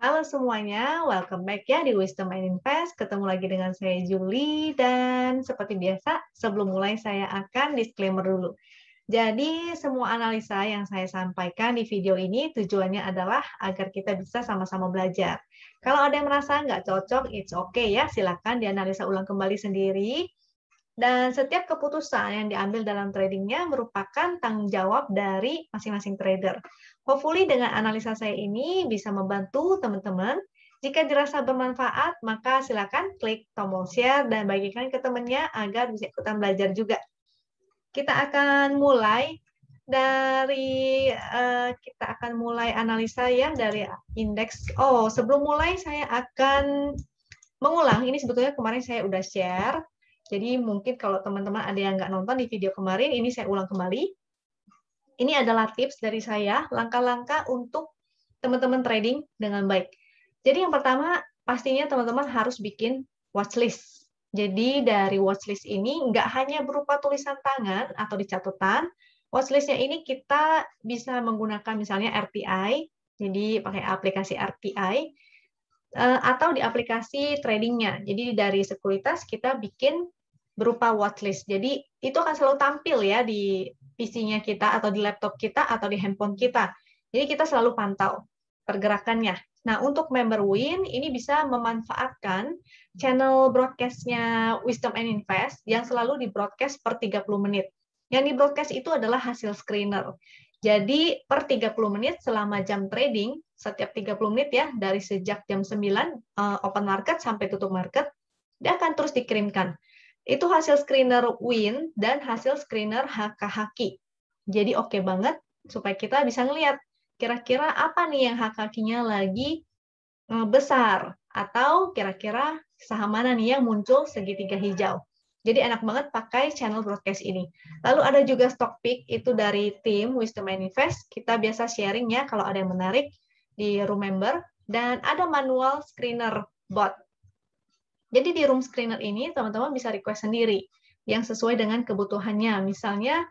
Halo semuanya, welcome back ya di Wisdom and Invest. Ketemu lagi dengan saya Julie dan seperti biasa sebelum mulai saya akan disclaimer dulu. Jadi semua analisa yang saya sampaikan di video ini tujuannya adalah agar kita bisa sama-sama belajar. Kalau ada yang merasa nggak cocok, it's okay ya, silakan dianalisa ulang kembali sendiri. Dan setiap keputusan yang diambil dalam tradingnya merupakan tanggung jawab dari masing-masing trader. Hopefully dengan analisa saya ini bisa membantu teman-teman. Jika dirasa bermanfaat, maka silakan klik tombol share dan bagikan ke temannya agar bisa ikutan belajar juga. Kita akan mulai analisa ya dari indeks. Oh, sebelum mulai saya akan mengulang. Ini sebetulnya kemarin saya udah share. Jadi mungkin kalau teman-teman ada yang nggak nonton di video kemarin, ini saya ulang kembali. Ini adalah tips dari saya, langkah-langkah untuk teman-teman trading dengan baik. Jadi yang pertama, pastinya teman-teman harus bikin watchlist. Jadi dari watchlist ini nggak hanya berupa tulisan tangan atau di catatan, watchlistnya ini kita bisa menggunakan misalnya RTI, jadi pakai aplikasi RTI, atau di aplikasi tradingnya. Jadi dari sekuritas kita bikin berupa watchlist. Jadi itu akan selalu tampil ya di PC-nya kita atau di laptop kita atau di handphone kita. Jadi kita selalu pantau pergerakannya. Nah, untuk member Win ini bisa memanfaatkan channel broadcast-nya Wisdom and Invest yang selalu di-broadcast per 30 menit. Yang di-broadcast itu adalah hasil screener. Jadi per 30 menit selama jam trading, setiap 30 menit ya, dari sejak jam 9 open market sampai tutup market, dia akan terus dikirimkan. Itu hasil screener Win dan hasil screener HKHQ. Jadi oke banget supaya kita bisa ngelihat kira-kira apa nih yang HKHQ-nya lagi besar atau kira-kira saham mana nih yang muncul segitiga hijau. Jadi enak banget pakai channel broadcast ini. Lalu ada juga stock pick, itu dari tim Wisdom and Invest. Kita biasa sharing ya kalau ada yang menarik di room member. Dan ada manual screener bot. Jadi di room screener ini teman-teman bisa request sendiri yang sesuai dengan kebutuhannya. Misalnya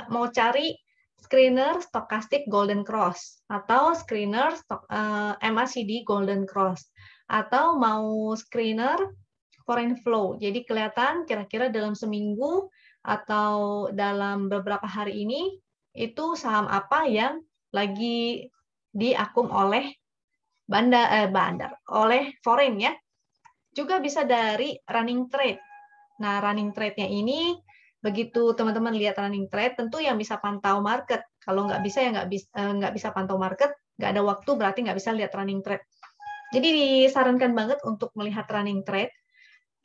mau cari screener stochastic golden cross atau screener MACD golden cross atau mau screener foreign flow. Jadi kelihatan kira-kira dalam seminggu atau dalam beberapa hari ini itu saham apa yang lagi diakum oleh bandar oleh foreign ya. Juga bisa dari running trade. Nah, running trade-nya ini begitu teman-teman lihat running trade, tentu yang bisa pantau market. Kalau nggak bisa ya nggak bisa pantau market, nggak ada waktu berarti nggak bisa lihat running trade. Jadi disarankan banget untuk melihat running trade.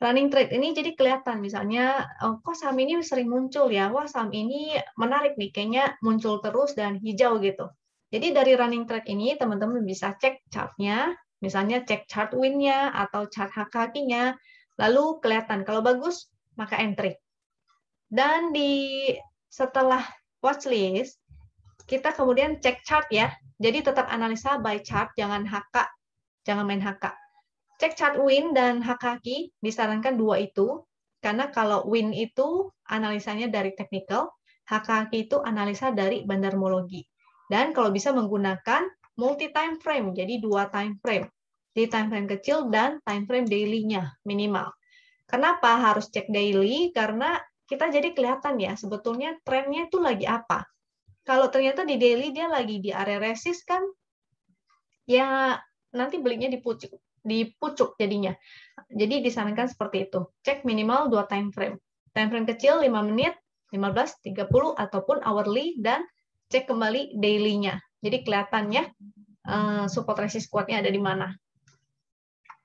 Running trade ini jadi kelihatan misalnya, oh, kok saham ini sering muncul ya, wah saham ini menarik nih, kayaknya muncul terus dan hijau gitu. Jadi dari running trade ini teman-teman bisa cek chart-nya, misalnya cek chart win-nya atau chart HKQ-nya, lalu kelihatan kalau bagus maka entry. Dan setelah watchlist kita kemudian cek chart ya. Jadi tetap analisa by chart, jangan main HK. Cek chart win dan HKQ, disarankan dua itu, karena kalau win itu analisanya dari technical, HKQ itu analisa dari bandarmologi. Dan kalau bisa menggunakan multi time frame, jadi 2 time frame. Di time frame kecil dan time frame daily-nya minimal. Kenapa harus cek daily? Karena kita jadi kelihatan ya, sebetulnya trennya itu lagi apa. Kalau ternyata di daily dia lagi di area resist kan, ya nanti belinya di pucuk jadinya. Jadi disarankan seperti itu. Cek minimal 2 time frame. Time frame kecil 5 menit, 15, 30, ataupun hourly, dan cek kembali daily-nya. Jadi kelihatannya support resist kuatnya ada di mana.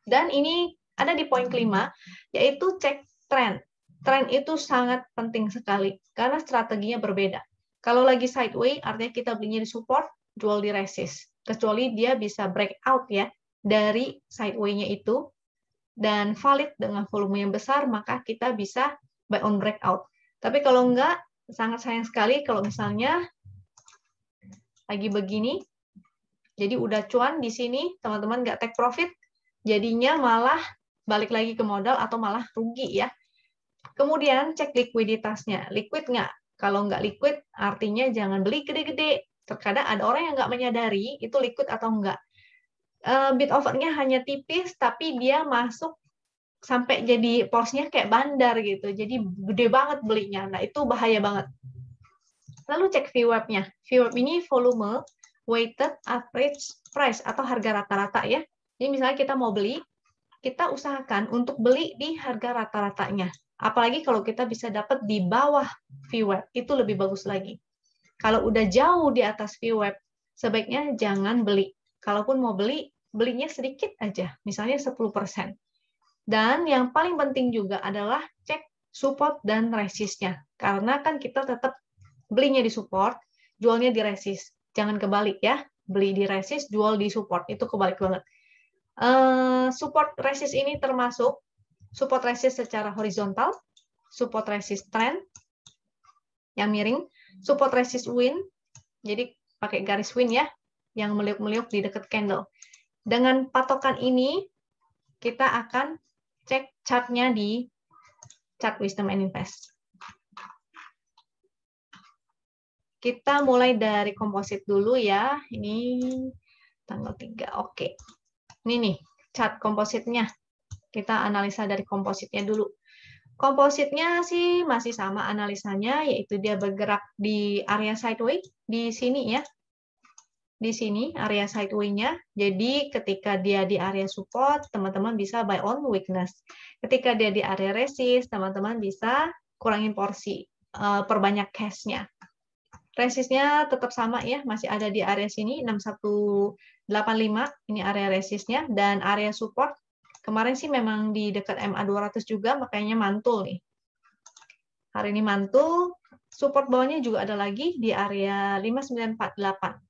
Dan ini ada di poin kelima, yaitu cek trend. Trend itu sangat penting sekali, karena strateginya berbeda. Kalau lagi sideways, artinya kita belinya di support, jual di resist. Kecuali dia bisa breakout ya, dari sideways-nya itu, dan valid dengan volume yang besar, maka kita bisa buy on breakout. Tapi kalau enggak, sangat sayang sekali kalau misalnya lagi begini, jadi udah cuan di sini, teman-teman nggak take profit, jadinya malah balik lagi ke modal atau malah rugi ya. Kemudian cek likuiditasnya, liquid nggak? Kalau nggak liquid, artinya jangan beli gede-gede. Terkadang ada orang yang nggak menyadari itu liquid atau enggak. bid offernya hanya tipis, tapi dia masuk sampai jadi porsinya kayak bandar gitu. Jadi gede banget belinya. Nah, itu bahaya banget. Lalu cek VWAP-nya. VWAP ini volume weighted average price atau harga rata-rata ya. Jadi misalnya kita mau beli, kita usahakan untuk beli di harga rata-ratanya. Apalagi kalau kita bisa dapat di bawah VWAP, itu lebih bagus lagi. Kalau udah jauh di atas VWAP, sebaiknya jangan beli. Kalaupun mau beli, belinya sedikit aja, misalnya 10%. Dan yang paling penting juga adalah cek support dan resistnya. Karena kan kita tetap belinya di support, jualnya di resist. Jangan kebalik ya, beli di resist, jual di support. Itu kebalik banget. Support resist ini termasuk support resist secara horizontal, support resist trend yang miring, support resist win, jadi pakai garis win ya, yang meliuk-meliuk di dekat candle. Dengan patokan ini, kita akan cek chartnya di chart Wisdom and Invest. Kita mulai dari komposit dulu ya. Ini tanggal 3. Oke. Ini nih, chart kompositnya. Kita analisa dari kompositnya dulu. Kompositnya sih masih sama analisanya, yaitu dia bergerak di area sideways, di sini ya. Di sini area sideway-nya. Jadi ketika dia di area support, teman-teman bisa buy on weakness. Ketika dia di area resist, teman-teman bisa kurangin porsi, perbanyak cash-nya. Resistnya tetap sama ya, masih ada di area sini 6185, ini area resistnya, dan area support kemarin sih memang di dekat MA200 juga, makanya mantul nih. Hari ini mantul, support bawahnya juga ada lagi di area 5948.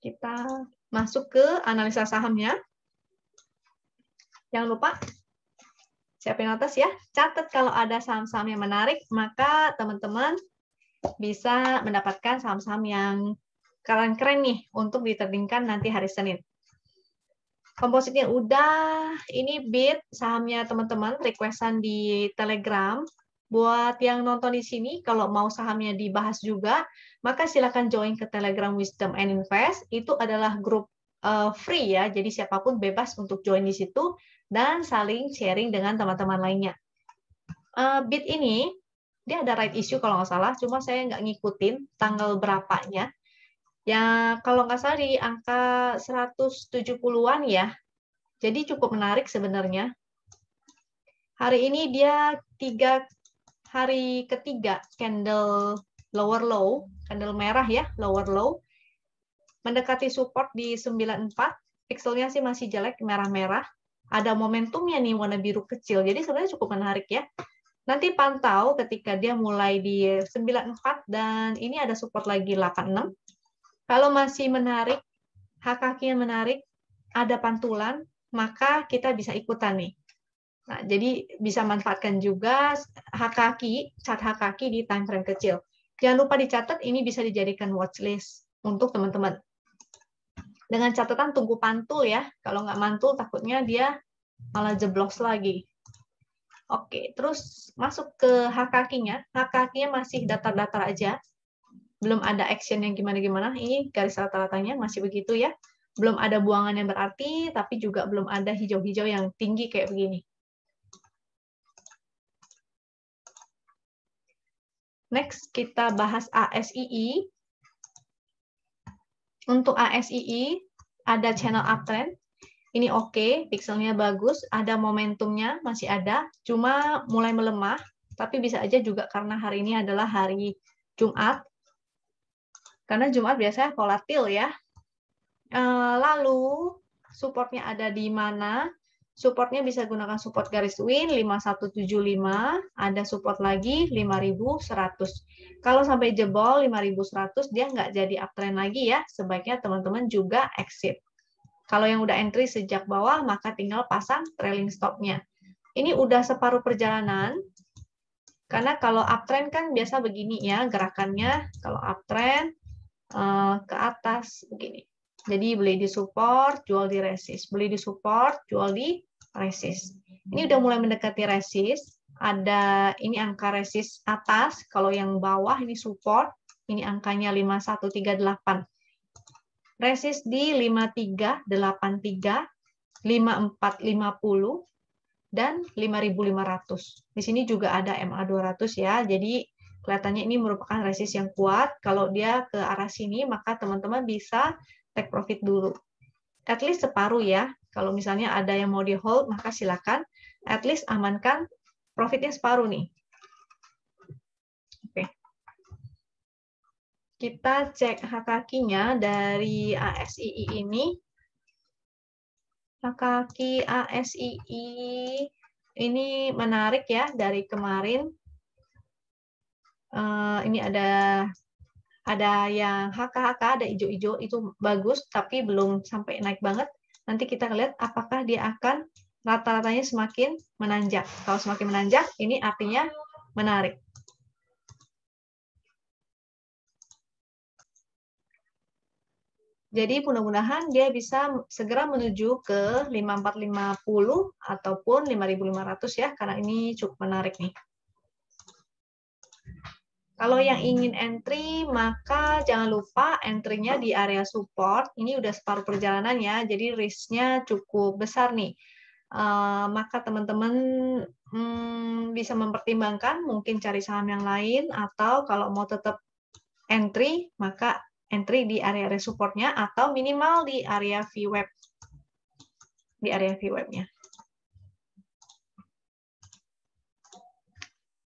Kita masuk ke analisa sahamnya. Jangan lupa siapin atas ya. Catat kalau ada saham-saham yang menarik, maka teman-teman bisa mendapatkan saham-saham yang keren-keren nih untuk diterbitkan nanti hari Senin. Kompositnya udah, ini bid sahamnya teman-teman, requestan di Telegram. Buat yang nonton di sini, kalau mau sahamnya dibahas juga, maka silakan join ke Telegram Wisdom and Invest. Itu adalah grup free ya, jadi siapapun bebas untuk join di situ dan saling sharing dengan teman-teman lainnya. Bid ini, dia ada right issue kalau nggak salah, cuma saya nggak ngikutin tanggal berapanya. Ya, kalau nggak salah di angka 170-an ya. Jadi cukup menarik sebenarnya. Hari ini dia 3 hari ketiga candle lower low, candle merah ya, lower low. Mendekati support di 94, pixelnya sih masih jelek, merah-merah. Ada momentumnya nih, warna biru kecil. Jadi sebenarnya cukup menarik ya. Nanti pantau ketika dia mulai di 94 dan ini ada support lagi 86. Kalau masih menarik, hak kakinya menarik, ada pantulan, maka kita bisa ikutan nih. Nah, jadi bisa manfaatkan juga hak kaki, chart hak kaki di time frame kecil. Jangan lupa dicatat, ini bisa dijadikan watchlist untuk teman-teman. Dengan catatan tunggu pantul ya. Kalau nggak mantul, takutnya dia malah jeblos lagi. Oke, terus masuk ke hak kakinya. Hak kakinya masih datar-datar aja. Belum ada action yang gimana-gimana. Ini garis rata-ratanya masih begitu ya. Belum ada buangan yang berarti, tapi juga belum ada hijau-hijau yang tinggi kayak begini. Next, kita bahas ASII. Untuk ASII, ada channel uptrend. Ini oke, pixelnya bagus, ada momentumnya, masih ada. Cuma mulai melemah, tapi bisa aja juga karena hari ini adalah hari Jumat. Karena Jumat biasanya volatil ya. Lalu supportnya ada di mana? Supportnya bisa gunakan support garis win 5175, ada support lagi 5100. Kalau sampai jebol 5100 dia nggak jadi uptrend lagi ya, sebaiknya teman-teman juga exit. Kalau yang udah entry sejak bawah maka tinggal pasang trailing stop-nya. Ini udah separuh perjalanan. Karena kalau uptrend kan biasa begini ya gerakannya, kalau uptrend ke atas begini. Jadi beli di support, jual di resist. Beli di support, jual di resist. Ini udah mulai mendekati resist. Ada ini angka resist atas. Kalau yang bawah ini support. Ini angkanya 5138. resist di 5383, 5450, dan 5500. Di sini juga ada MA200 ya, jadi kelihatannya ini merupakan resist yang kuat. Kalau dia ke arah sini, maka teman-teman bisa take profit dulu. At least separuh ya. Kalau misalnya ada yang mau di hold, maka silakan. At least amankan profitnya separuh nih. Oke. Kita cek HKQ-nya dari ASII ini. HKQ ASII ini menarik ya dari kemarin. Ini ada yang HKHK, ada hijau-hijau, itu bagus, tapi belum sampai naik banget. Nanti kita lihat apakah dia akan rata-ratanya semakin menanjak. Kalau semakin menanjak, ini artinya menarik. Jadi mudah-mudahan dia bisa segera menuju ke 5450 ataupun 5500 ya, karena ini cukup menarik nih. Kalau yang ingin entry, maka jangan lupa entry-nya di area support. Ini udah separuh perjalanan ya, jadi risk-nya cukup besar nih. Maka teman-teman bisa mempertimbangkan mungkin cari saham yang lain, atau kalau mau tetap entry, maka entry di area support-nya atau minimal di area VWAP. Di area VWAP-nya.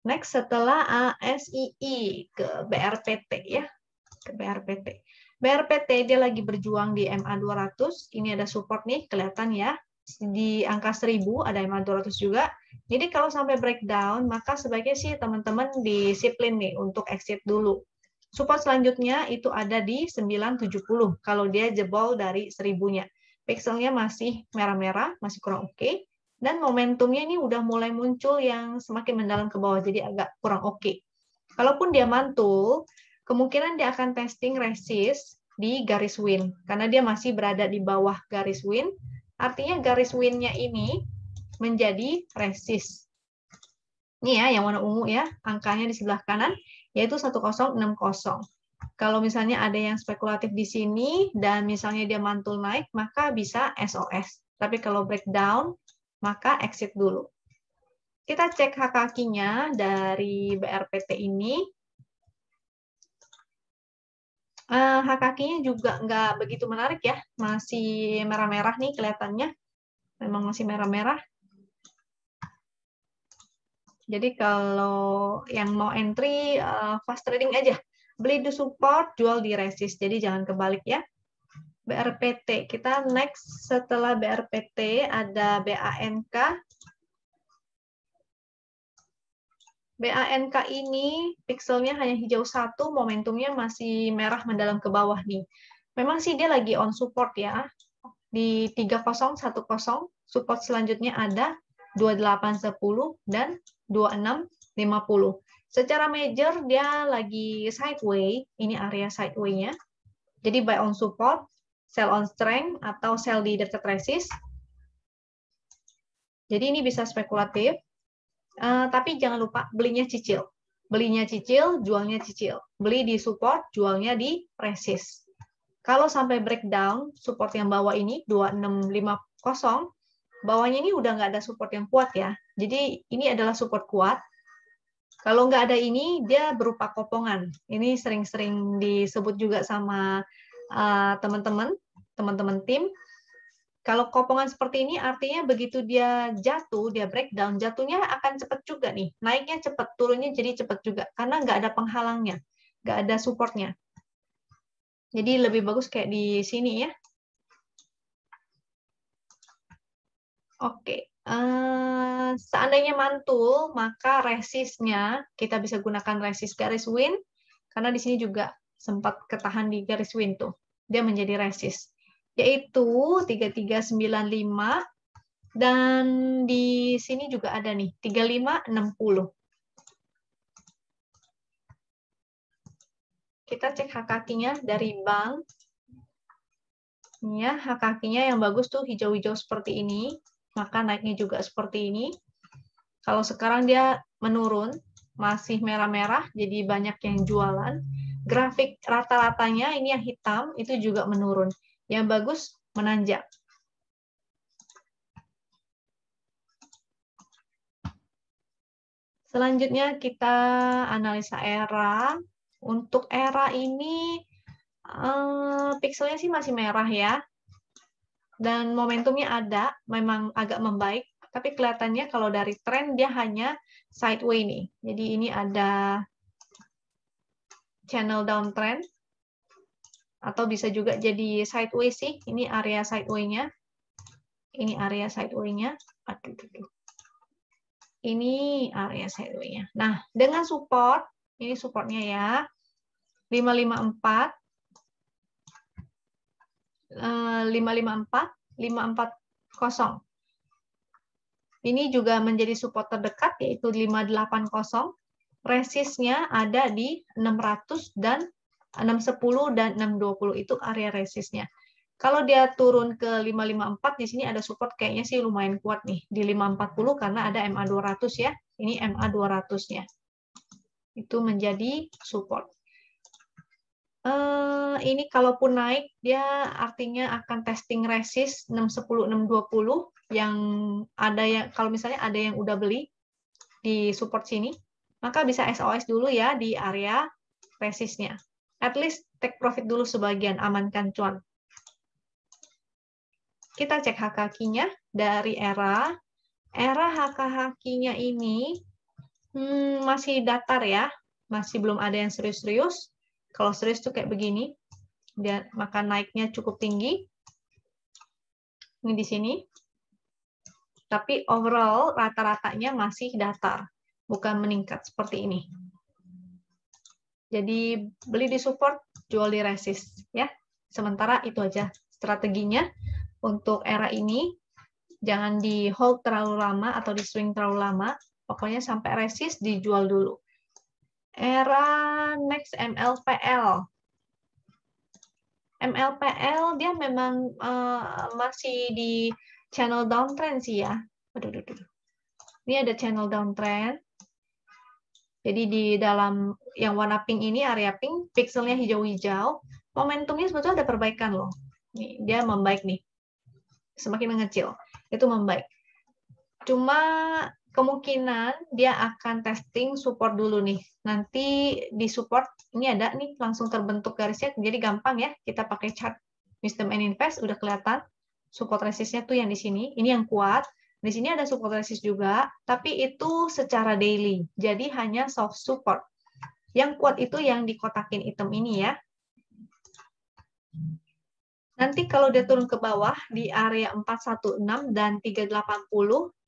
Next, setelah ASII ke BRPT ya. Ke BRPT. BRPT dia lagi berjuang di MA200. Ini ada support nih, kelihatan ya. Di angka 1000 ada MA200 juga. Jadi kalau sampai breakdown, maka sebaiknya sih teman-teman disiplin nih untuk exit dulu. Support selanjutnya itu ada di 970 kalau dia jebol dari 1000-nya. Pixelnya masih merah-merah, masih kurang oke. Dan momentumnya ini udah mulai muncul yang semakin mendalam ke bawah, jadi agak kurang oke. Kalaupun dia mantul, kemungkinan dia akan testing resist di garis win, karena dia masih berada di bawah garis win. Artinya garis win-nya ini menjadi resist. Ini ya, yang warna ungu ya, angkanya di sebelah kanan, yaitu 1060. Kalau misalnya ada yang spekulatif di sini, dan misalnya dia mantul naik, maka bisa SOS. Tapi kalau breakdown, maka exit dulu. Kita cek HKQ-nya dari BRPT ini. HKQ-nya juga nggak begitu menarik ya, masih merah-merah nih kelihatannya. Memang masih merah-merah. Jadi kalau yang mau entry, fast trading aja. Beli di support, jual di resist. Jadi jangan kebalik ya. BRPT, kita next setelah BRPT ada BANK. BANK ini pixelnya hanya hijau satu, momentumnya masih merah mendalam ke bawah nih. Memang sih dia lagi on support ya. Di 3010, support selanjutnya ada 2810 dan 2650. Secara major dia lagi sideways, ini area sideways-nya. Jadi buy on support, sell on strength, atau sell di dekat resist. Jadi ini bisa spekulatif, tapi jangan lupa belinya cicil. Belinya cicil, jualnya cicil. Beli di support, jualnya di resist. Kalau sampai breakdown, support yang bawah ini, 2650, bawahnya ini udah nggak ada support yang kuat ya. Jadi ini adalah support kuat. Kalau nggak ada ini, dia berupa kopongan. Ini sering-sering disebut juga sama teman-teman tim. Kalau kopongan seperti ini artinya begitu dia jatuh, dia breakdown, jatuhnya akan cepat juga nih. Naiknya cepat, turunnya jadi cepat juga. Karena nggak ada penghalangnya, nggak ada supportnya. Jadi lebih bagus kayak di sini ya. Oke, seandainya mantul, maka resistnya kita bisa gunakan resist garis win, karena di sini juga sempat ketahan di garis win tuh. Dia menjadi resist, yaitu 3395, dan di sini juga ada nih 3560. Kita cek HKQ-nya dari bank. Ya, HKQ-nya yang bagus tuh hijau-hijau seperti ini, maka naiknya juga seperti ini. Kalau sekarang dia menurun, masih merah-merah, jadi banyak yang jualan. Grafik rata-ratanya ini yang hitam itu juga menurun. Yang bagus menanjak. Selanjutnya kita analisa ERA. Untuk ERA ini pikselnya sih masih merah ya. Dan momentumnya ada, memang agak membaik. Tapi kelihatannya kalau dari tren dia hanya sideways nih. Jadi ini ada channel downtrend atau bisa juga jadi sideways sih. Ini area sideways-nya. Ini area sideways-nya. Ini area sideways-nya. Nah, dengan support, ini supportnya ya. 554 554 540. Ini juga menjadi support terdekat yaitu 580. Resistnya ada di 600 dan 610 dan 620 itu area resistnya. Kalau dia turun ke 554 di sini ada support kayaknya sih lumayan kuat nih di 540 karena ada MA 200 ya. Ini MA 200-nya. Itu menjadi support. Ini kalaupun naik dia artinya akan testing resist 610 620 yang ada yang kalau misalnya ada yang udah beli di support sini. Maka bisa SOS dulu ya di area resistnya. At least take profit dulu sebagian, amankan cuan. Kita cek HKQ-nya dari ERA. ERA HKQ-nya ini masih datar ya. Masih belum ada yang serius-serius. Kalau serius tuh kayak begini. Maka naiknya cukup tinggi. Ini di sini. Tapi overall rata-ratanya masih datar. Bukan meningkat seperti ini. Jadi beli di support, jual di resist ya. Sementara itu aja strateginya untuk ERA ini. Jangan di hold terlalu lama atau di swing terlalu lama. Pokoknya sampai resist dijual dulu. ERA next MLPL. MLPL dia memang masih di channel downtrend sih ya. Ini ada channel downtrend. Jadi di dalam yang warna pink ini, area pink, pixelnya hijau-hijau, momentumnya sebetulnya ada perbaikan loh. Nih, dia membaik nih. Semakin mengecil, itu membaik. Cuma kemungkinan dia akan testing support dulu nih. Nanti di support, ini ada nih langsung terbentuk garisnya, jadi gampang ya. Kita pakai chart Wisdom and Invest, udah kelihatan. Support resistnya tuh yang di sini, ini yang kuat. Di sini ada support resist juga, tapi itu secara daily. Jadi hanya soft support. Yang kuat itu yang dikotakin hitam ini ya. Nanti kalau dia turun ke bawah di area 416 dan 380,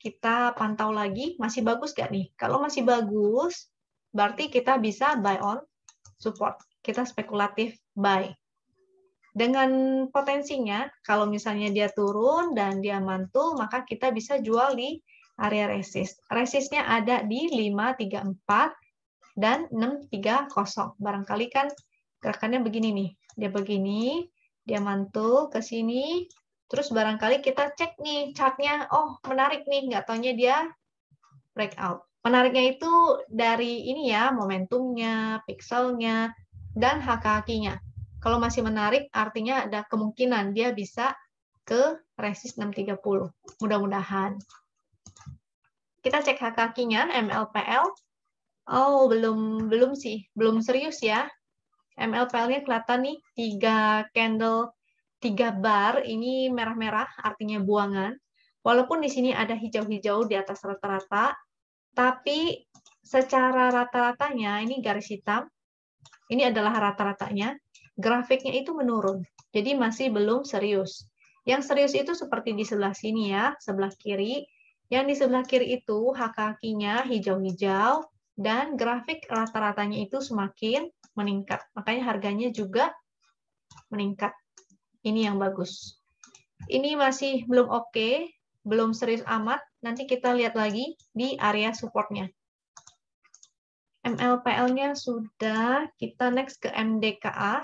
kita pantau lagi masih bagus nggak nih? Kalau masih bagus, berarti kita bisa buy on support. Kita spekulatif buy. Dengan potensinya, kalau misalnya dia turun dan dia mantul, maka kita bisa jual di area resist. Resistnya ada di 534 dan 630. Barangkali kan gerakannya begini nih. Dia begini, dia mantul ke sini, terus barangkali kita cek nih chartnya, oh menarik nih, nggak taunya dia breakout. Menariknya itu dari ini ya, momentumnya, pixelnya, dan HKQ-nya. Kalau masih menarik, artinya ada kemungkinan dia bisa ke resist 630. Mudah-mudahan. Kita cek HKQ-nya, MLPL. Oh, belum sih. Belum serius ya. MLPL-nya kelihatan nih, 3 candle, 3 bar. Ini merah-merah, artinya buangan. Walaupun di sini ada hijau-hijau di atas rata-rata, tapi secara rata-ratanya, ini garis hitam, ini adalah rata-ratanya, grafiknya itu menurun. Jadi masih belum serius. Yang serius itu seperti di sebelah sini ya, sebelah kiri. Yang di sebelah kiri itu HKQ-nya hijau-hijau, dan grafik rata-ratanya itu semakin meningkat. Makanya harganya juga meningkat. Ini yang bagus. Ini masih belum oke, belum serius amat. Nanti kita lihat lagi di area supportnya. MLPL-nya sudah, kita next ke MDKA.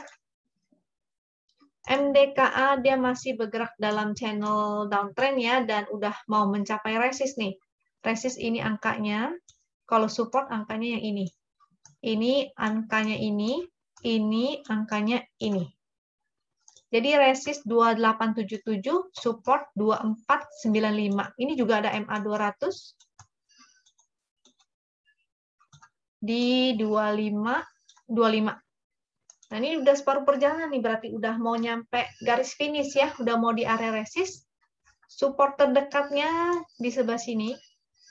MDKA dia masih bergerak dalam channel downtrend ya, dan udah mau mencapai resist nih. Resist ini angkanya, kalau support angkanya yang ini. Ini angkanya ini, ini angkanya ini. Jadi resist 2877, support 2495. Ini juga ada MA 200 di 25. Nah, ini udah separuh perjalanan nih, berarti udah mau nyampe garis finish ya, udah mau di area resist. Support terdekatnya di sebelah sini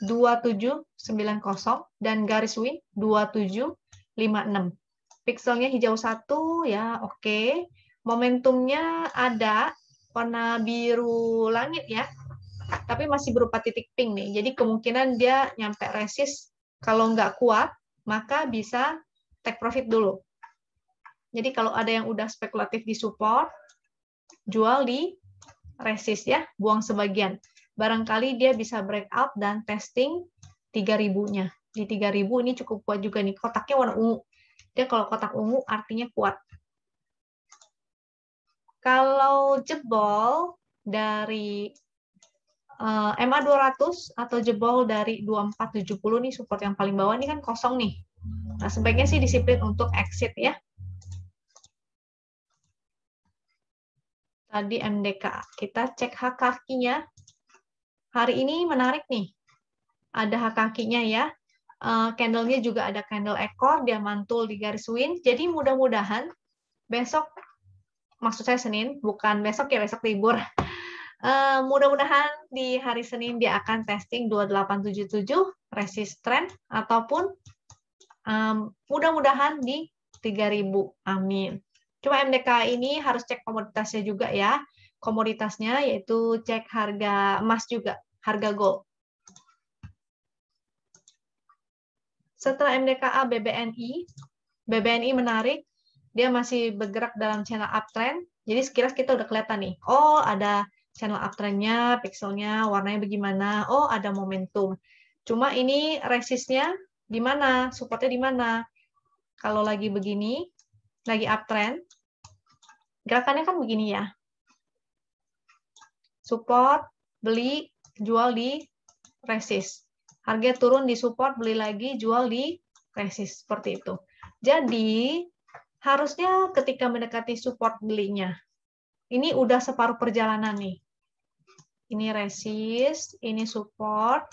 2790 dan garis win 2756. Pixelnya hijau 1 ya, oke. Momentumnya ada warna biru langit ya, tapi masih berupa titik pink nih. Jadi kemungkinan dia nyampe resist. Kalau nggak kuat, maka bisa take profit dulu. Jadi kalau ada yang udah spekulatif di support, jual di resist ya, buang sebagian. Barangkali dia bisa breakout dan testing 3000-nya. Di 3000 ini cukup kuat juga nih. Kotaknya warna ungu. Dia kalau kotak ungu artinya kuat. Kalau jebol dari MA 200 atau jebol dari 2470 nih, support yang paling bawah ini kan kosong nih. Nah, sebaiknya sih disiplin untuk exit ya. Tadi MDK. Kita cek hak kakinya. Hari ini menarik nih. Ada hak kakinya ya. Candle-nya juga ada candle ekor, dia mantul di garis win. Jadi mudah-mudahan besok, maksud saya Senin, bukan besok ya, besok libur. Mudah-mudahan di hari Senin dia akan testing 2877 resist trend ataupun mudah-mudahan di 3000. Amin. Cuma MDK ini harus cek komoditasnya juga ya. Komoditasnya yaitu cek harga emas juga, harga gold. Setelah MDKA BBNI menarik, dia masih bergerak dalam channel uptrend. Jadi sekilas kita udah kelihatan nih, oh ada channel uptrendnya, pixelnya, warnanya bagaimana, oh ada momentum. Cuma ini resistnya di mana, supportnya di mana. Kalau lagi begini, lagi uptrend, gerakannya kan begini ya. Support, beli, jual di resist. Harga turun di support, beli lagi, jual di resist. Seperti itu. Jadi, harusnya ketika mendekati support belinya, ini udah separuh perjalanan nih. Ini resist, ini support.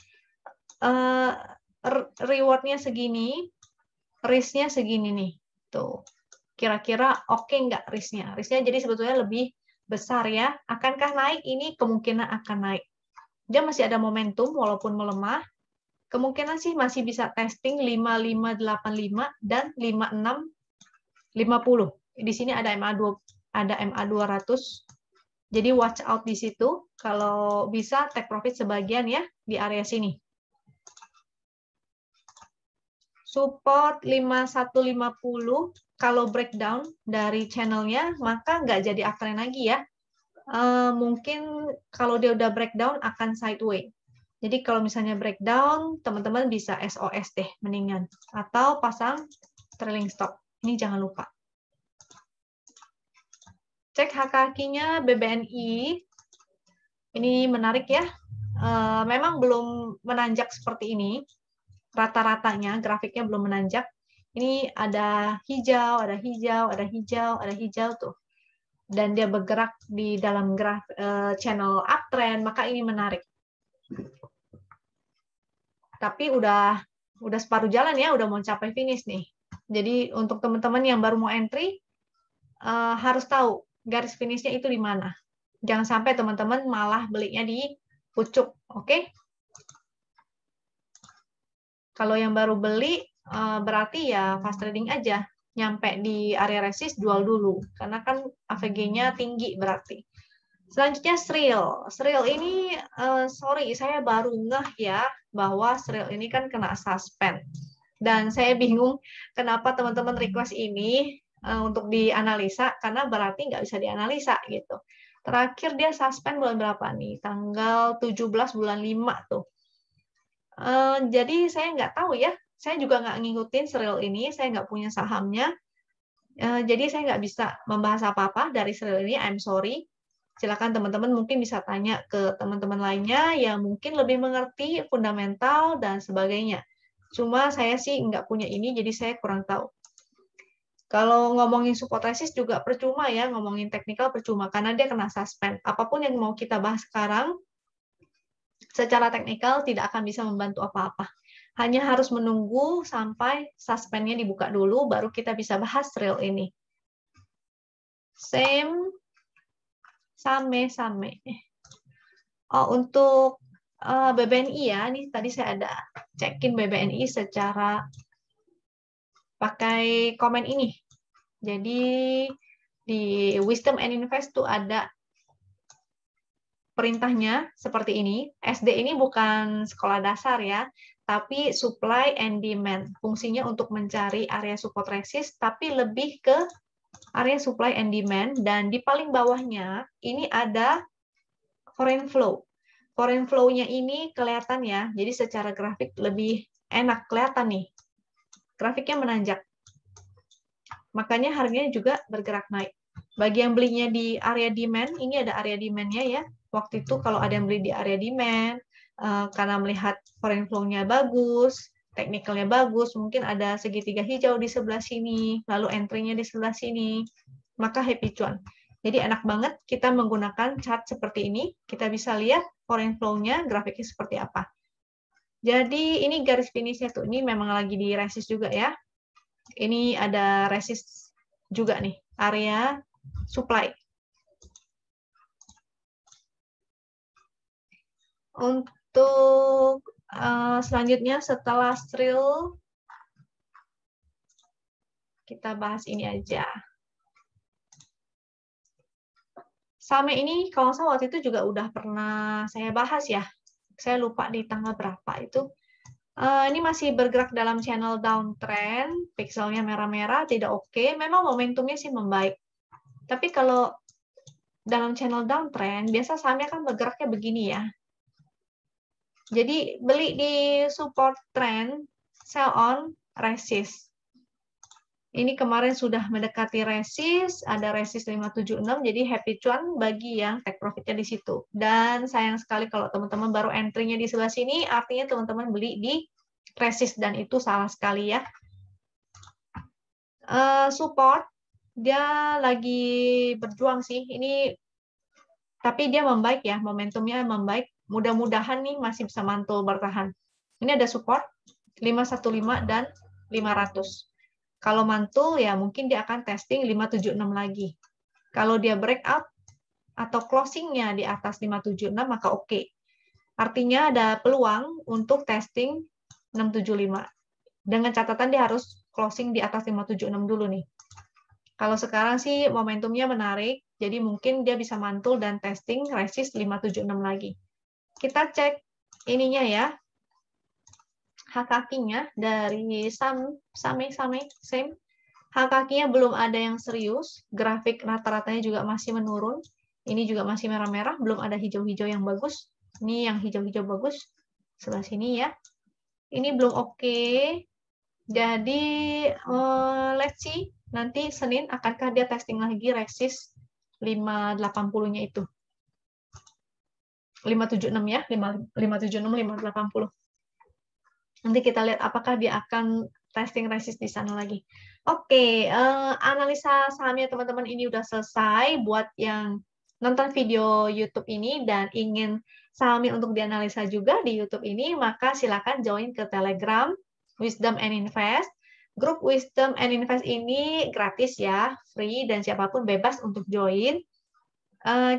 Rewardnya segini, risk-nya segini nih. Tuh. Kira-kira oke nggak risk-nya? Risk-nya jadi sebetulnya lebih besar ya. Akankah naik? Ini kemungkinan akan naik. Dia masih ada momentum walaupun melemah. Kemungkinan sih masih bisa testing 5585 dan 5650. Di sini ada MA 200. Jadi watch out di situ. Kalau bisa take profit sebagian ya di area sini. Support 5150 kalau breakdown dari channelnya maka nggak jadi uptrend lagi ya. Mungkin kalau dia udah breakdown akan sideways. Jadi kalau misalnya breakdown, teman-teman bisa SOS deh mendingan. Atau pasang trailing stop. Ini jangan lupa. Cek hak kakinya BBNI. Ini menarik ya. Memang belum menanjak seperti ini. Rata-ratanya, grafiknya belum menanjak. Ini ada hijau, ada hijau, ada hijau, ada hijau tuh. Dan dia bergerak di dalam channel uptrend, maka ini menarik. Tapi udah separuh jalan ya, udah mau capai finish nih. Jadi untuk teman-teman yang baru mau entry, harus tahu garis finishnya itu di mana. Jangan sampai teman-teman malah belinya di pucuk, oke? Kalau yang baru beli, berarti ya fast trading aja. Nyampe di area resist, jual dulu. Karena kan AVG-nya tinggi berarti. Selanjutnya Sril. Sril ini, sorry, saya baru ngeh ya, bahwa Sril ini kan kena suspend. Dan saya bingung kenapa teman-teman request ini untuk dianalisa, karena berarti nggak bisa dianalisa gitu. Terakhir dia suspend bulan berapa nih? Tanggal 17 bulan 5 tuh. Jadi saya nggak tahu ya, saya juga nggak ngikutin Sril ini, saya nggak punya sahamnya. Jadi saya nggak bisa membahas apa-apa dari Sril ini, I'm sorry. Silakan teman-teman mungkin bisa tanya ke teman-teman lainnya yang mungkin lebih mengerti fundamental dan sebagainya. Cuma saya sih nggak punya ini, jadi saya kurang tahu. Kalau ngomongin support resist juga percuma ya, ngomongin teknikal percuma karena dia kena suspend. Apapun yang mau kita bahas sekarang, secara teknikal tidak akan bisa membantu apa-apa. Hanya harus menunggu sampai suspendnya dibuka dulu, baru kita bisa bahas real ini. Same, same. Oh, untuk BBNI ya, ini tadi saya ada cekin BBNI secara pakai komen ini. Jadi di Wisdom and Invest tuh ada perintahnya seperti ini. SD ini bukan sekolah dasar ya, tapi supply and demand. Fungsinya untuk mencari area support resist, tapi lebih ke area supply and demand. Dan di paling bawahnya ini ada foreign flow. Foreign flow-nya ini kelihatan ya, jadi secara grafik lebih enak kelihatan nih. Grafiknya menanjak. Makanya harganya juga bergerak naik. Bagi yang belinya di area demand, ini ada area demand-nya ya. Waktu itu kalau ada yang beli di area demand, karena melihat foreign flow-nya bagus, technical-nya bagus, mungkin ada segitiga hijau di sebelah sini, lalu entry-nya di sebelah sini, maka happy cuan. Jadi enak banget kita menggunakan chart seperti ini. Kita bisa lihat foreign flow-nya, grafiknya seperti apa. Jadi ini garis finish-nya tuh, ini memang lagi di resist juga ya. Ini ada resist juga nih, area supply. Untuk selanjutnya setelah Shrill, kita bahas ini aja. Same ini kalau saya waktu itu juga udah pernah saya bahas ya. Saya lupa di tanggal berapa itu. Ini masih bergerak dalam channel downtrend, pixelnya merah-merah, tidak oke. Memang momentumnya sih membaik. Tapi kalau dalam channel downtrend, biasa sahamnya kan bergeraknya begini ya. Jadi beli di support trend, sell on resist. Ini kemarin sudah mendekati resist, ada resist 576, jadi happy cuan bagi yang take profitnya di situ. Dan sayang sekali kalau teman-teman baru entry-nya di sebelah sini, artinya teman-teman beli di resist, dan itu salah sekali ya. Support, dia lagi berjuang sih, ini tapi dia membaik ya, momentumnya membaik. Mudah-mudahan nih masih bisa mantul bertahan. Ini ada support 515 dan 500. Kalau mantul ya mungkin dia akan testing 576 lagi. Kalau dia breakout atau closingnya di atas 576 maka oke. Artinya ada peluang untuk testing 675. Dengan catatan dia harus closing di atas 576 dulu nih. Kalau sekarang sih momentumnya menarik, jadi mungkin dia bisa mantul dan testing resist 576 lagi. Kita cek ininya ya, hak-hakinya dari same. Hak-hakinya belum ada yang serius, grafik rata-ratanya juga masih menurun. Ini juga masih merah-merah, belum ada hijau-hijau yang bagus. Ini yang hijau-hijau bagus, sebelah sini ya. Ini belum oke. Jadi, let's see, nanti Senin akankah dia testing lagi resist 580-nya itu. 576 ya, 576, 580. Nanti kita lihat apakah dia akan testing resist di sana lagi. Oke, analisa sahamnya teman-teman ini udah selesai. Buat yang nonton video YouTube ini dan ingin sahamnya untuk dianalisa juga di YouTube ini, maka silakan join ke Telegram Wisdom and Invest. Grup Wisdom and Invest ini gratis ya, free, dan siapapun bebas untuk join.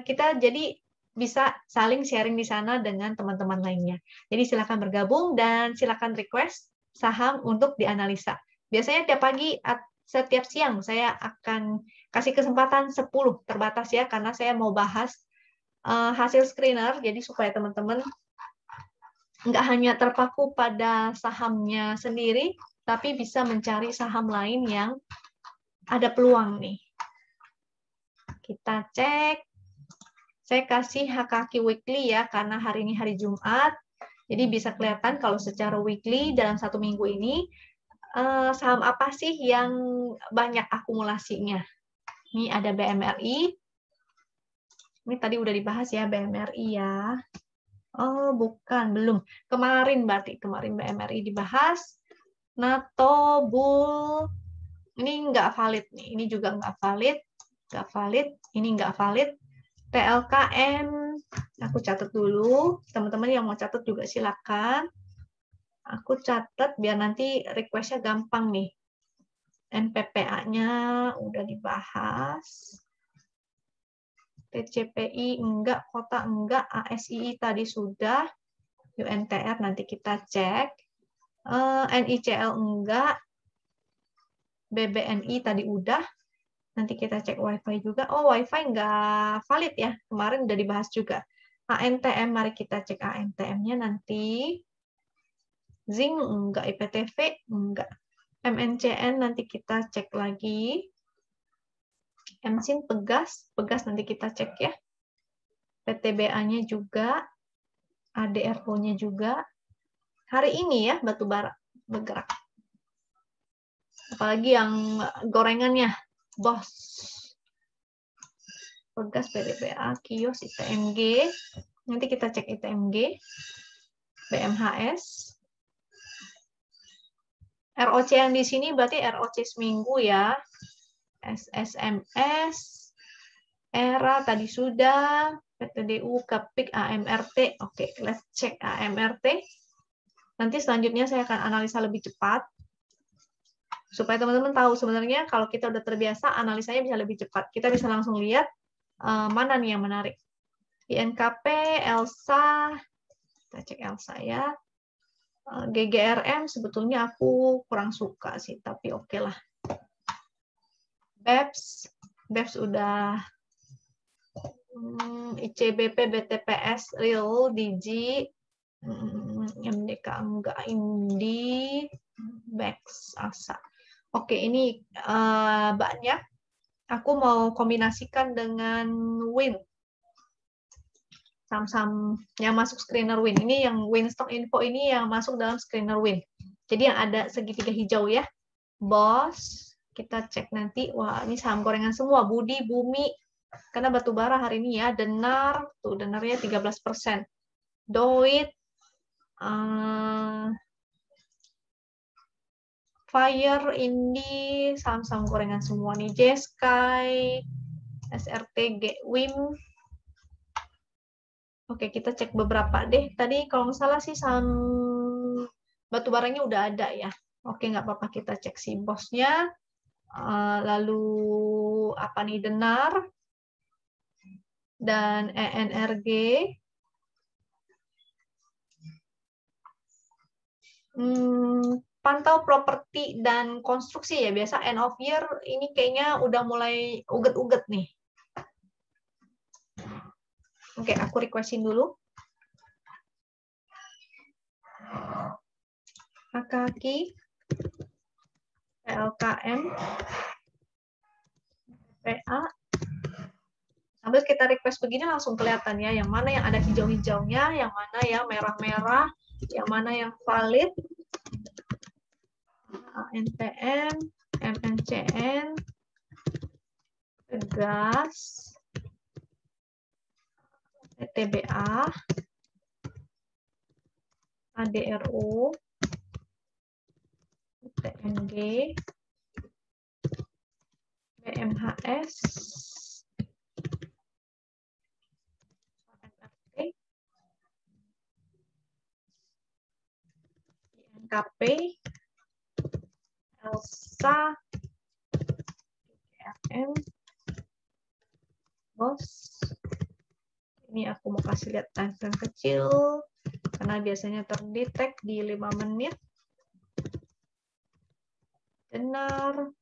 Kita jadi bisa saling sharing di sana dengan teman-teman lainnya. Jadi silakan bergabung dan silakan request saham untuk dianalisa. Biasanya tiap pagi, setiap siang saya akan kasih kesempatan 10, terbatas ya, karena saya mau bahas hasil screener, jadi supaya teman-teman nggak hanya terpaku pada sahamnya sendiri, tapi bisa mencari saham lain yang ada peluang nih. Kita cek. Saya kasih hak-haki weekly ya, karena hari ini hari Jumat. Jadi bisa kelihatan kalau secara weekly dalam satu minggu ini, saham apa sih yang banyak akumulasinya. Ini ada BMRI. Ini tadi udah dibahas ya, BMRI ya. Oh, bukan, belum. Kemarin BMRI dibahas. NATO, Bull, Ini nggak valid nih. Ini juga nggak valid. Nggak valid. Ini nggak valid. TLKM, aku catat dulu. Teman-teman yang mau catat juga silakan. Aku catat biar nanti request-nya gampang nih. NPPA-nya udah dibahas. TCPI enggak, kota enggak, ASII tadi sudah. UNTR nanti kita cek. NICL enggak. BBNI tadi udah. Nanti kita cek WiFi juga. Oh, WiFi enggak valid ya. Kemarin udah dibahas juga. ANTM, mari kita cek ANTM-nya nanti. Zing enggak, IPTV enggak. MNCN nanti kita cek lagi. MSIN Pegas nanti kita cek ya. PTBA-nya juga. ADRO-nya juga. Hari ini ya, batubara bergerak. Apalagi yang gorengannya, BOS. Pegas, PTBA, Kios, ITMG. Nanti kita cek ITMG. BMHS. ROC yang di sini berarti ROC seminggu ya. SSMS. ERA tadi sudah. PTDU, KEPIK, AMRT. Oke, let's check AMRT. Nanti selanjutnya saya akan analisa lebih cepat. Supaya teman-teman tahu sebenarnya kalau kita udah terbiasa, analisanya bisa lebih cepat. Kita bisa langsung lihat mana nih yang menarik. INKP, ELSA. Kita cek ELSA ya. GGRM sebetulnya aku kurang suka sih, tapi oke lah. BEPS udah. ICBP, BTPS, Real, Digi, MDK enggak, Indi, BEX, ASA. Oke, ini banyak. Aku mau kombinasikan dengan WIN. Saham-saham yang masuk screener WIN. Ini yang WIN Stock Info ini yang masuk dalam screener WIN. Jadi yang ada segitiga hijau ya. BOS, kita cek nanti. Wah, ini saham gorengan semua. Budi, Bumi, karena batubara hari ini ya. Denar, tuh denarnya 13%. Doit, Fire, Indi, saham-saham gorengan semua nih. J-Sky, SRTG, WIM. Oke, kita cek beberapa deh. Tadi kalau nggak salah sih saham batubaranya udah ada ya. Oke, nggak apa-apa, kita cek si bosnya. Lalu apa nih, Denar dan ENRG. Pantau properti dan konstruksi ya, biasa end of year ini kayaknya udah mulai uget-uget nih. Oke, aku requestin dulu. Akaki, PLKM, PA. Sambil kita request begini langsung kelihatan ya, yang mana yang ada hijau-hijaunya, yang mana yang merah-merah, yang mana yang valid. ANTM, MNCN, Pegas, TBA, ADRO, TNG, BMHS, INKP, ELSA, GGRM, BOS. Ini aku mau kasih lihat timeframe kecil karena biasanya terdetek di 5 menit. Denarnya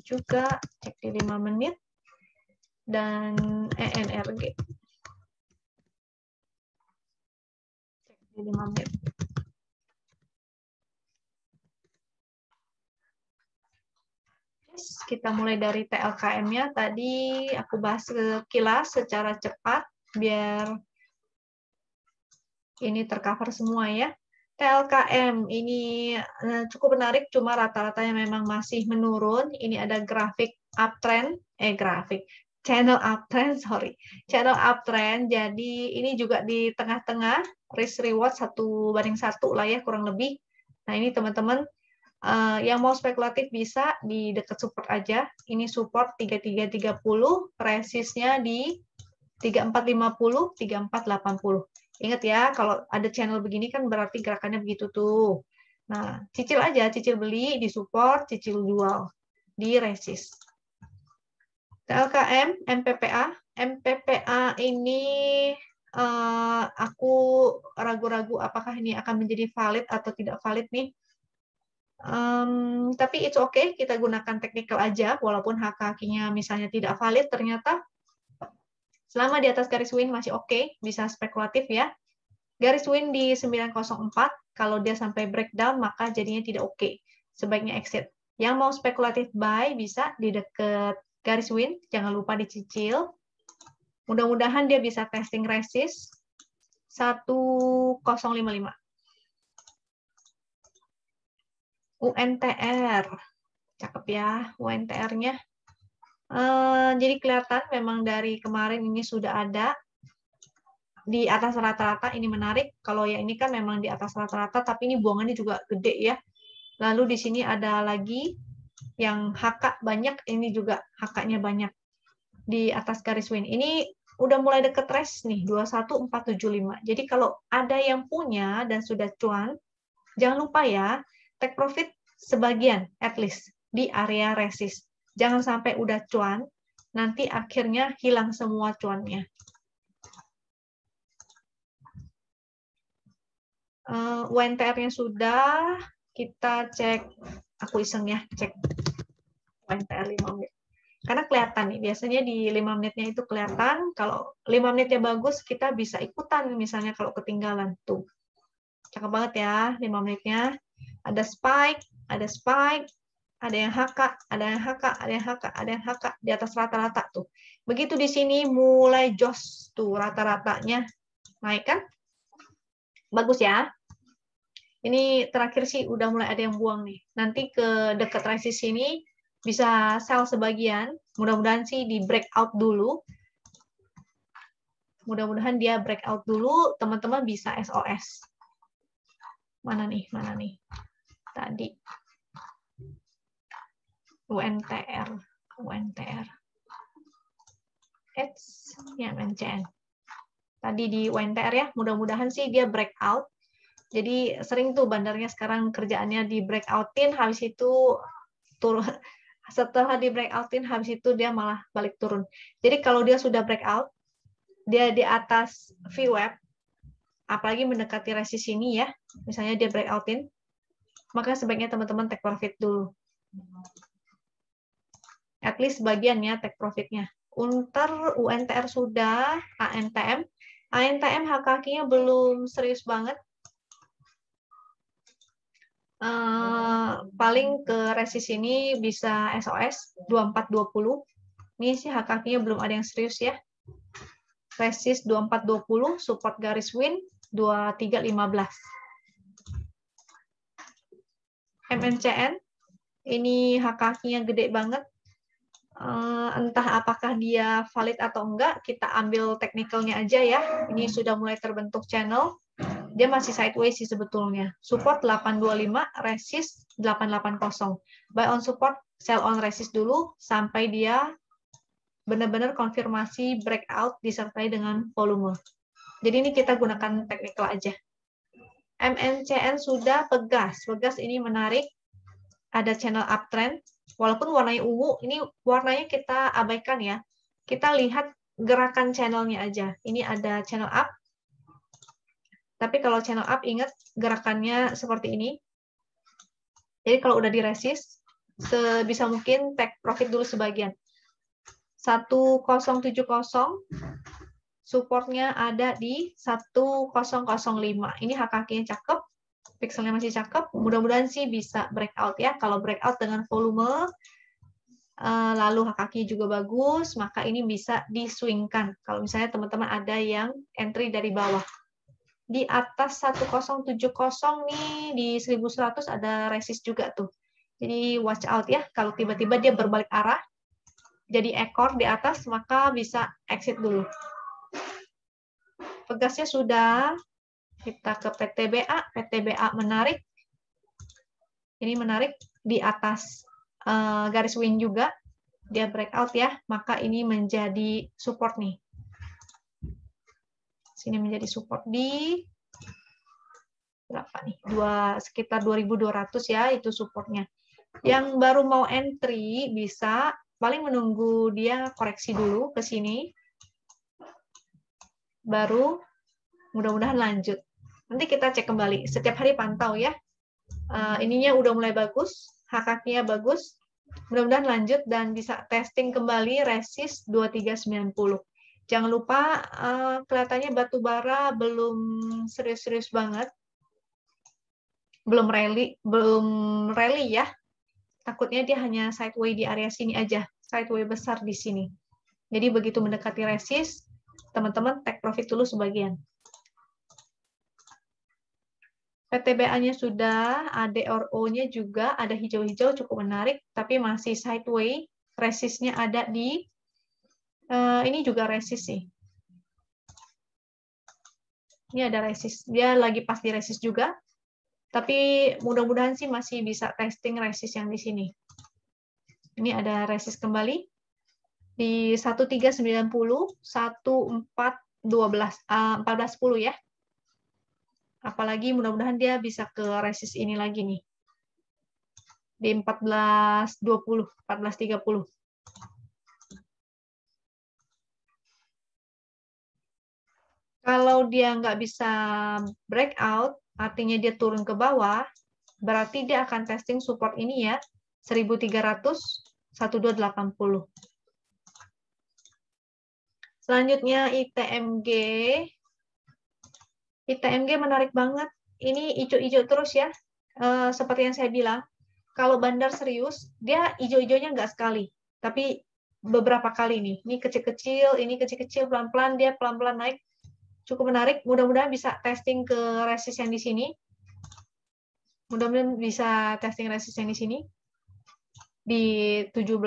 juga cek di 5 menit. Dan ENRG cek di 5 menit. Kita mulai dari TLKM-nya. Tadi aku bahas sekilas secara cepat biar ini tercover semua ya. TLKM ini cukup menarik, cuma rata-ratanya memang masih menurun. Ini ada grafik uptrend, channel channel uptrend. Jadi ini juga di tengah-tengah, risk reward 1:1 lah ya kurang lebih. Nah ini teman-teman Yang mau spekulatif bisa di dekat support aja. Ini support 3330, resistnya di 3450, 3480. Ingat ya, kalau ada channel begini kan berarti gerakannya begitu tuh. Nah, cicil aja, cicil beli di support, cicil jual di resist. TLKM, MPPA. MPPA ini aku ragu-ragu apakah ini akan menjadi valid atau tidak valid nih. Tapi it's okay, kita gunakan technical aja, walaupun hak-haknya misalnya tidak valid, ternyata selama di atas garis win masih oke, bisa spekulatif ya. Garis win di 904, kalau dia sampai breakdown, maka jadinya tidak oke. Sebaiknya exit. Yang mau spekulatif buy, bisa di dekat garis win, jangan lupa dicicil. Mudah-mudahan dia bisa testing resist 1055. UNTR. Cakep ya UNTR-nya. Jadi kelihatan memang dari kemarin ini sudah ada di atas rata-rata, ini menarik. Kalau yang ini kan memang di atas rata-rata, tapi ini buangannya juga gede ya. Lalu di sini ada lagi yang HK banyak, ini juga HK-nya banyak di atas garis win. Ini udah mulai deket rest nih, 21475. Jadi kalau ada yang punya dan sudah cuan, jangan lupa ya, take profit sebagian at least di area resist. Jangan sampai udah cuan, nanti akhirnya hilang semua cuannya. UNTR-nya sudah, kita cek, aku iseng ya, cek UNTR 5 menit. Karena kelihatan nih, biasanya di 5 menitnya itu kelihatan, kalau 5 menitnya bagus, kita bisa ikutan misalnya kalau ketinggalan. Tuh, cakep banget ya 5 menitnya. Ada spike, ada yang HK, ada yang HK, ada yang HK, ada yang HK, di atas rata-rata tuh. Begitu di sini mulai jos tuh rata-ratanya naik kan? Bagus ya. Ini terakhir sih udah mulai ada yang buang nih. Nanti ke dekat resist sini bisa sell sebagian. Mudah-mudahan sih di breakout dulu. Mudah-mudahan dia breakout dulu, teman-teman bisa SOS. Mana nih? Mana nih? Tadi. UNTR. UNTR. It's ya MNCN. Tadi di UNTR ya, mudah-mudahan sih dia breakout. Jadi sering tuh bandarnya sekarang kerjaannya di breakoutin, habis itu turun. Setelah di breakoutin, habis itu dia malah balik turun. Jadi kalau dia sudah breakout, dia di atas VWAP, apalagi mendekati resist ini ya, misalnya dia breakoutin, maka sebaiknya teman-teman take profit dulu. At least bagian ya take profitnya. Unter, UNTR sudah, ANTM. ANTM hak-hakinya belum serius banget. Paling ke resist ini bisa SOS 2420. Ini sih hak-hakinya belum ada yang serius ya. Resist 2420, support garis win 2315. MNCN, ini hak-hakinya gede banget. Entah apakah dia valid atau enggak, kita ambil technicalnya aja ya. Ini sudah mulai terbentuk channel. Dia masih sideways sih sebetulnya. Support 825, resist 880. Buy on support, sell on resist dulu sampai dia benar-benar konfirmasi breakout disertai dengan volume. Jadi ini kita gunakan technical aja. MNCN sudah pegas. Pegas ini menarik. Ada channel uptrend. Walaupun warnanya ungu, ini warnanya kita abaikan ya. Kita lihat gerakan channelnya aja. Ini ada channel up. Tapi kalau channel up, ingat gerakannya seperti ini. Jadi kalau udah di resist, sebisa mungkin take profit dulu sebagian. 1070, supportnya ada di 1005. Ini hak-hakinya cakep, pixelnya masih cakep. Mudah-mudahan sih bisa breakout ya. Kalau breakout dengan volume, lalu hak-kaki juga bagus, maka ini bisa diswingkan. Kalau misalnya teman-teman ada yang entry dari bawah. Di atas 1070 nih, di 1100 ada resist juga tuh. Jadi watch out ya, kalau tiba-tiba dia berbalik arah, jadi ekor di atas, maka bisa exit dulu. Pegasnya sudah, kita ke PTBA. PTBA menarik. Ini menarik di atas garis wing juga. Dia breakout ya, maka ini menjadi support nih. Sini menjadi support di berapa nih? Sekitar 2.200 ya, itu supportnya. Yang baru mau entry bisa paling menunggu dia koreksi dulu ke sini. Baru mudah-mudahan lanjut. Nanti kita cek kembali. Setiap hari pantau ya. Ininya udah mulai bagus, HKK-nya bagus. Mudah-mudahan lanjut dan bisa testing kembali resist 2390. Jangan lupa kelihatannya batu bara belum serius-serius banget. Belum rally ya. Takutnya dia hanya sideway di area sini aja, sideway besar di sini. Jadi begitu mendekati resist, teman-teman take profit dulu sebagian. PTBA-nya sudah, ADRO-nya juga ada hijau-hijau cukup menarik, tapi masih sideway. Resist-nya ada di ini juga resist sih. Ini ada resist. Dia lagi pas di resist juga. Tapi mudah-mudahan sih masih bisa testing resist yang di sini. Ini ada resist kembali di 1390, 1410 ya. Apalagi mudah-mudahan dia bisa ke resist ini lagi nih. Di 1420, 1430. Kalau dia nggak bisa breakout, artinya dia turun ke bawah, berarti dia akan testing support ini ya, 1300, 1280. Selanjutnya ITMG. ITMG menarik banget. Ini hijau-hijau terus ya. Seperti yang saya bilang, kalau bandar serius, dia hijau-hijaunya nggak sekali. Tapi beberapa kali nih. Ini kecil-kecil, ini kecil-kecil, pelan-pelan, dia pelan-pelan naik. Cukup menarik. Mudah-mudahan bisa testing ke resist yang di sini. Mudah-mudahan bisa testing resist yang di sini. Di 17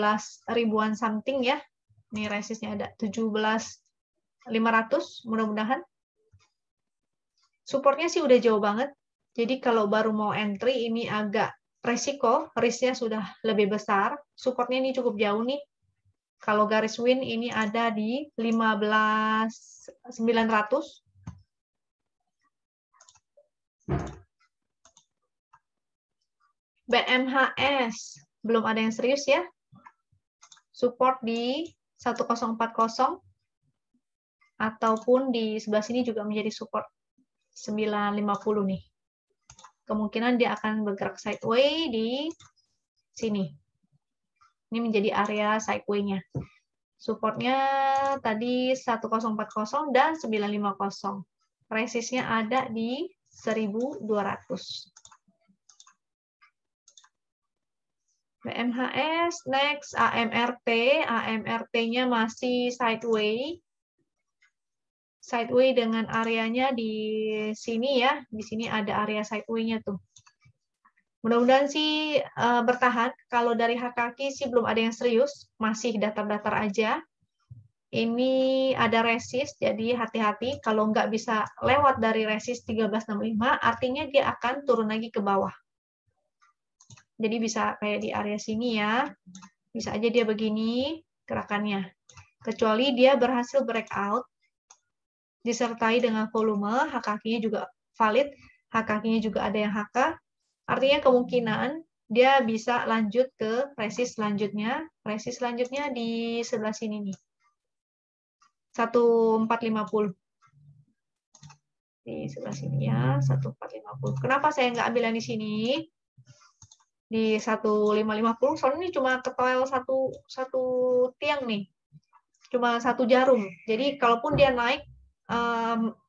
ribuan something ya. Ini resistnya ada 17.500, mudah-mudahan. Supportnya sih udah jauh banget. Jadi kalau baru mau entry ini agak resiko, risknya sudah lebih besar. Supportnya ini cukup jauh nih. Kalau garis win ini ada di 15.900. BMHS belum ada yang serius ya. Support di 1040 ataupun di sebelah sini juga menjadi support 950 nih. Kemungkinan dia akan bergerak sideway di sini. Ini menjadi area sideway-nya. Supportnya tadi 1040 dan 950. Resistnya ada di 1200. BMHS, next AMRT. AMRT-nya masih sideway. Sideway dengan areanya di sini ya. Di sini ada area sideway-nya tuh. Mudah-mudahan sih bertahan. Kalau dari HKK sih belum ada yang serius. Masih datar-datar aja. Ini ada resist, jadi hati-hati. Kalau nggak bisa lewat dari resist 1365, artinya dia akan turun lagi ke bawah. Jadi bisa kayak di area sini ya. Bisa aja dia begini gerakannya. Kecuali dia berhasil breakout, disertai dengan volume, HKK-nya juga valid, HKK-nya juga ada yang HK, artinya kemungkinan dia bisa lanjut ke resist selanjutnya. Resist selanjutnya di sebelah sini nih. 1450. Di sebelah sini ya, 1450. Kenapa saya nggak ambil yang di sini? Di 1550, soalnya ini cuma ketoel satu tiang nih. Cuma satu jarum. Jadi kalaupun dia naik,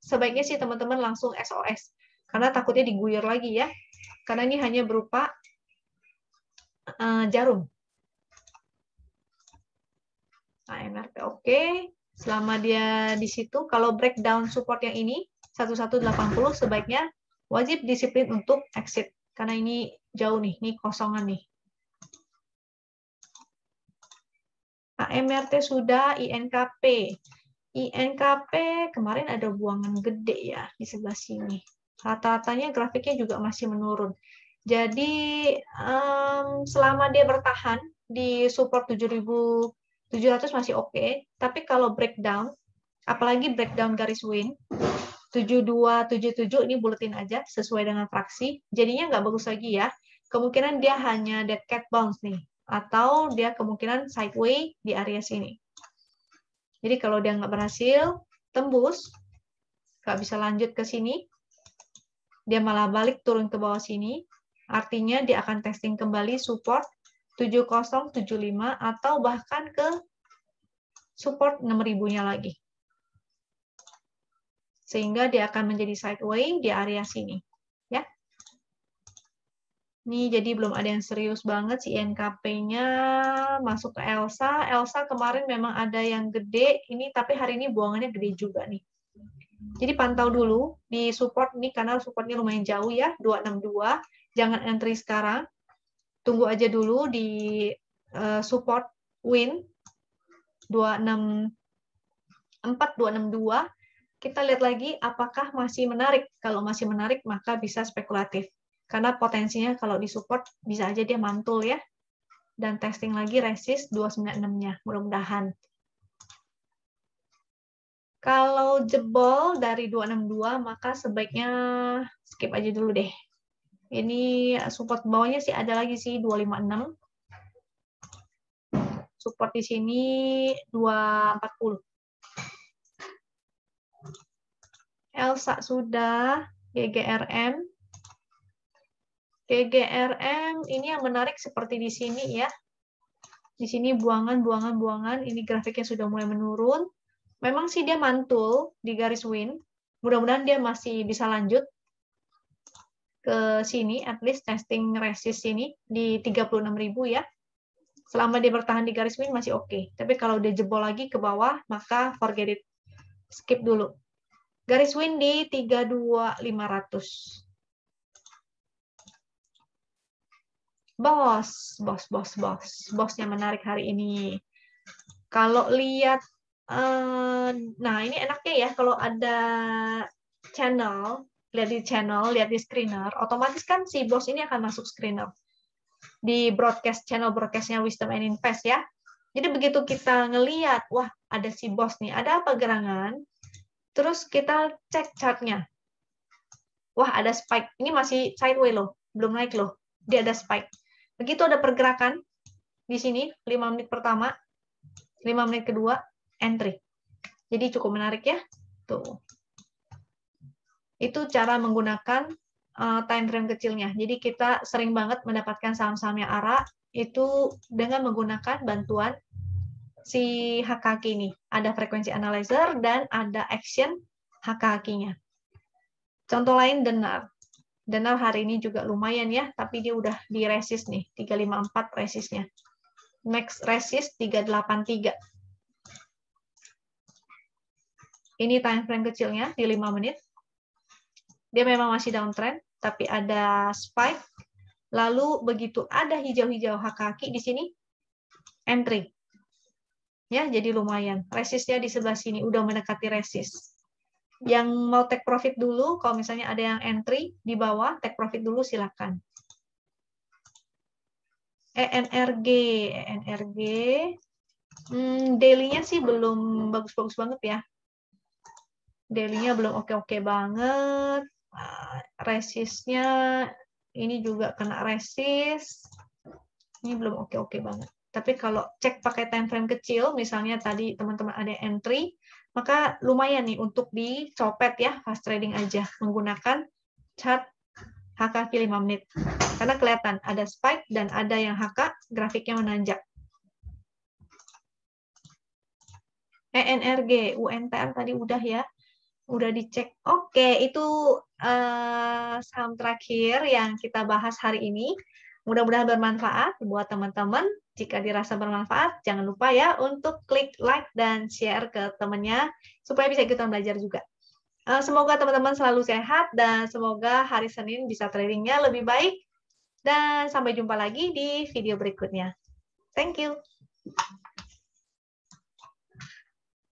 sebaiknya sih teman-teman langsung SOS. Karena takutnya diguyur lagi ya. Karena ini hanya berupa jarum. AMRT oke. Selama dia di situ, kalau breakdown support yang ini, 1180, sebaiknya wajib disiplin untuk exit. Karena ini jauh nih, ini kosongan nih. AMRT sudah, INKP. INKP kemarin ada buangan gede ya di sebelah sini. Rata-ratanya grafiknya juga masih menurun. Jadi selama dia bertahan di support 7.700 masih oke. Tapi kalau breakdown, apalagi breakdown garis win 7277 ini buletin aja sesuai dengan fraksi. Jadinya nggak bagus lagi ya. Kemungkinan dia hanya dead cat bounce nih, atau dia kemungkinan sideways di area sini. Jadi kalau dia nggak berhasil tembus, nggak bisa lanjut ke sini, dia malah balik turun ke bawah sini, artinya dia akan testing kembali support 7075 atau bahkan ke support 6000-nya lagi. Sehingga dia akan menjadi sideways di area sini. Ya. Ini jadi belum ada yang serius banget si INKP-nya masuk ke Elsa. Elsa kemarin memang ada yang gede, ini tapi hari ini buangannya gede juga nih. Jadi pantau dulu di support nih karena supportnya lumayan jauh ya, 262. Jangan entry sekarang. Tunggu aja dulu di support win 264, 262. Kita lihat lagi apakah masih menarik. Kalau masih menarik maka bisa spekulatif. Karena potensinya kalau di support bisa aja dia mantul ya. Dan testing lagi resist 296-nya, mudah-mudahan. Kalau jebol dari 262 maka sebaiknya skip aja dulu deh. Ini support bawahnya sih ada lagi sih 256. Support di sini 240. Elsa sudah, GGRM. GGRM ini yang menarik seperti di sini ya. Di sini buangan, buangan, buangan. Ini grafiknya sudah mulai menurun. Memang sih dia mantul di garis win. Mudah-mudahan dia masih bisa lanjut ke sini, at least testing resist sini di 36.000 ya. Selama dia bertahan di garis win masih oke. Tapi kalau dia jebol lagi ke bawah, maka forget it. Skip dulu. Garis win di 32.500. Bosnya menarik hari ini. Kalau lihat, nah ini enaknya ya kalau ada channel, lihat di channel, lihat di screener, otomatis kan si bos ini akan masuk screener di broadcast channel broadcastnya Wisdom and Invest ya. Jadi begitu kita ngelihat, wah ada si bos nih, ada apa gerangan? Terus kita cek chartnya. Wah ada spike, ini masih sideways loh, belum naik loh, dia ada spike. Begitu ada pergerakan di sini 5 menit pertama, 5 menit kedua entry. Jadi cukup menarik ya. Tuh. Itu cara menggunakan time frame kecilnya. Jadi kita sering banget mendapatkan saham-sahamnya ARA itu dengan menggunakan bantuan si HKQ ini. Ada frekuensi analyzer dan ada action HKQ-nya. Contoh lain Denar. Denar hari ini juga lumayan ya, tapi dia udah di resist nih, 354 resistnya. Next resist 383. Ini time frame kecilnya di 5 menit. Dia memang masih downtrend, tapi ada spike. Lalu begitu ada hijau-hijau kaki di sini, entry. Ya, jadi lumayan. Resistnya di sebelah sini udah mendekati resist. Yang mau take profit dulu, kalau misalnya ada yang entry di bawah, take profit dulu silakan. ENRG, daily-nya sih belum bagus-bagus banget ya. Daily-nya belum oke-oke banget. Resistnya ini juga kena resist. Ini belum oke-oke banget. Tapi kalau cek pakai time frame kecil, misalnya tadi teman-teman ada entry, maka lumayan nih untuk dicopet ya, fast trading aja menggunakan chart HKQ 5 menit. Karena kelihatan ada spike dan ada yang HK, grafiknya menanjak. ENRG, UNTR tadi udah ya. Udah dicek. Oke, itu saham terakhir yang kita bahas hari ini. Mudah-mudahan bermanfaat buat teman-teman. Jika dirasa bermanfaat, jangan lupa ya untuk klik like dan share ke temannya supaya bisa ikutan belajar juga. Semoga teman-teman selalu sehat dan semoga hari Senin bisa tradingnya lebih baik. Dan sampai jumpa lagi di video berikutnya. Thank you.